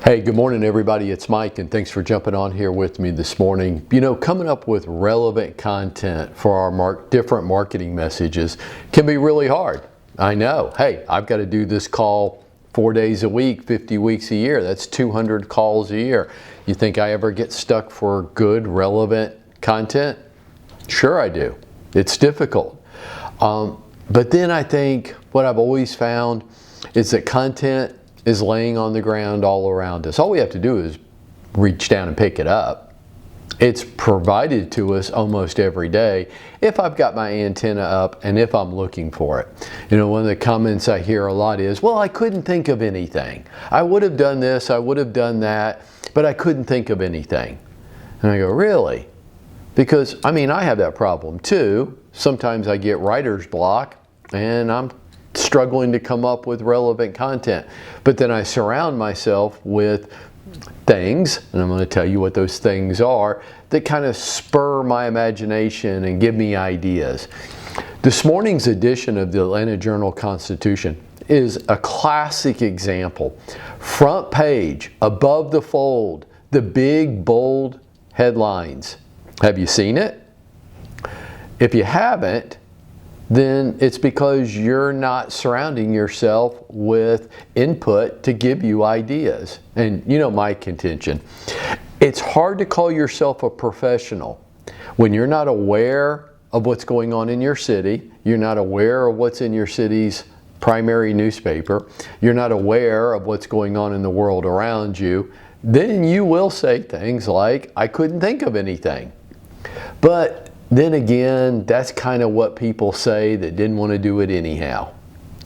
Hey, good morning everybody. It's Mike and thanks for jumping on here with me this morning. You know, coming up with relevant content for our different marketing messages can be really hard. I know. Hey, I've got to do this call 4 days a week, 50 weeks a year. That's 200 calls a year. You think I ever get stuck for good, relevant content? Sure I do. It's difficult. But then I think what I've always found is that content is laying on the ground all around us. All we have to do is reach down and pick it up. It's provided to us almost every day if I've got my antenna up and if I'm looking for it. You know, one of the comments I hear a lot is, well, I couldn't think of anything. I would have done this, I would have done that, but I couldn't think of anything. And I go, really? Because, I mean, I have that problem too. Sometimes I get writer's block and I'm struggling to come up with relevant content. But then I surround myself with things, and I'm going to tell you what those things are, that kind of spur my imagination and give me ideas. This morning's edition of the Atlanta Journal-Constitution is a classic example. Front page, above the fold, the big, bold headlines. Have you seen it? If you haven't, then it's because you're not surrounding yourself with input to give you ideas. And you know my contention. It's hard to call yourself a professional when you're not aware of what's going on in your city, you're not aware of what's in your city's primary newspaper, you're not aware of what's going on in the world around you. Then you will say things like, I couldn't think of anything. But then again, that's kind of what people say that didn't want to do it anyhow.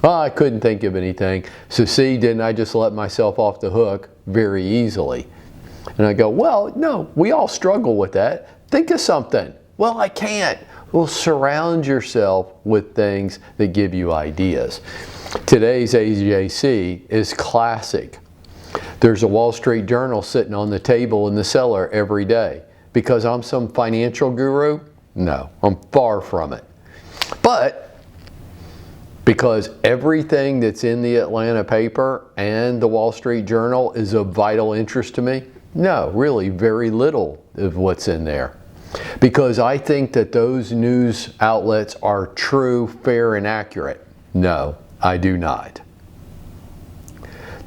Well, I couldn't think of anything. So see, didn't I just let myself off the hook very easily? And I go, well, no, we all struggle with that. Think of something. Well, I can't. Well, surround yourself with things that give you ideas. Today's AJC is classic. There's a Wall Street Journal sitting on the table in the cellar every day. Because I'm some financial guru? No, I'm far from it. But because everything that's in the Atlanta paper and the Wall Street Journal is of vital interest to me? No, really very little of what's in there. Because I think that those news outlets are true, fair, and accurate? No, I do not.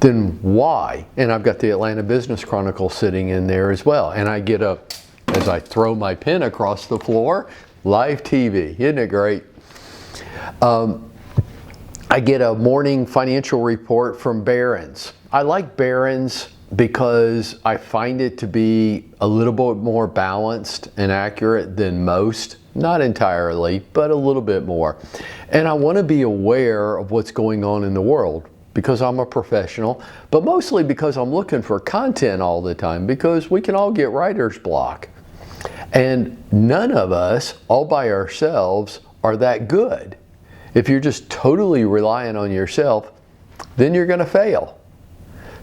Then why? And I've got the Atlanta Business Chronicle sitting in there as well. And I get a as I throw my pen across the floor, live TV, isn't it great? I get a morning financial report from Barron's. I like Barron's because I find it to be a little bit more balanced and accurate than most. Not entirely, but a little bit more. And I want to be aware of what's going on in the world because I'm a professional, but mostly because I'm looking for content all the time because we can all get writer's block. And none of us, all by ourselves, are that good. If you're just totally relying on yourself, then you're going to fail.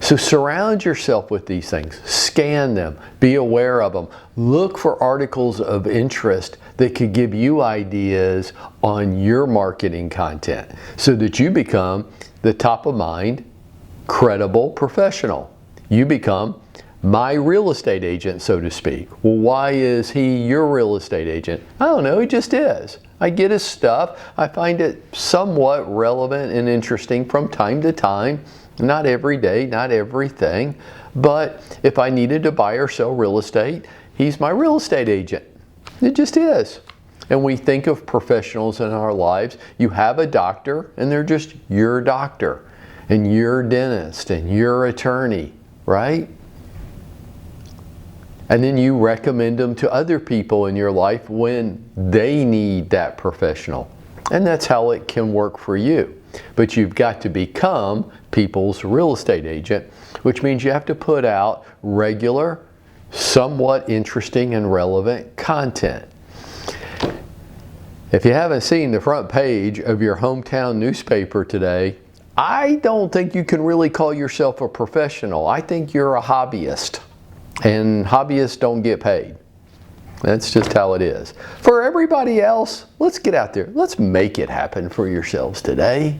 So surround yourself with these things. Scan them. Be aware of them. Look for articles of interest that could give you ideas on your marketing content so that you become the top of mind, credible professional. You become my real estate agent, so to speak. Well, why is he your real estate agent? I don't know, he just is. I get his stuff. I find it somewhat relevant and interesting from time to time. Not every day, not everything. But if I needed to buy or sell real estate, he's my real estate agent. It just is. And we think of professionals in our lives. You have a doctor and they're just your doctor and your dentist and your attorney, right? And then you recommend them to other people in your life when they need that professional. And that's how it can work for you. But you've got to become people's real estate agent, which means you have to put out regular, somewhat interesting and relevant content. If you haven't seen the front page of your hometown newspaper today, I don't think you can really call yourself a professional. I think you're a hobbyist. And hobbyists don't get paid. That's just how it is. For everybody else, let's get out there. Let's make it happen for yourselves today.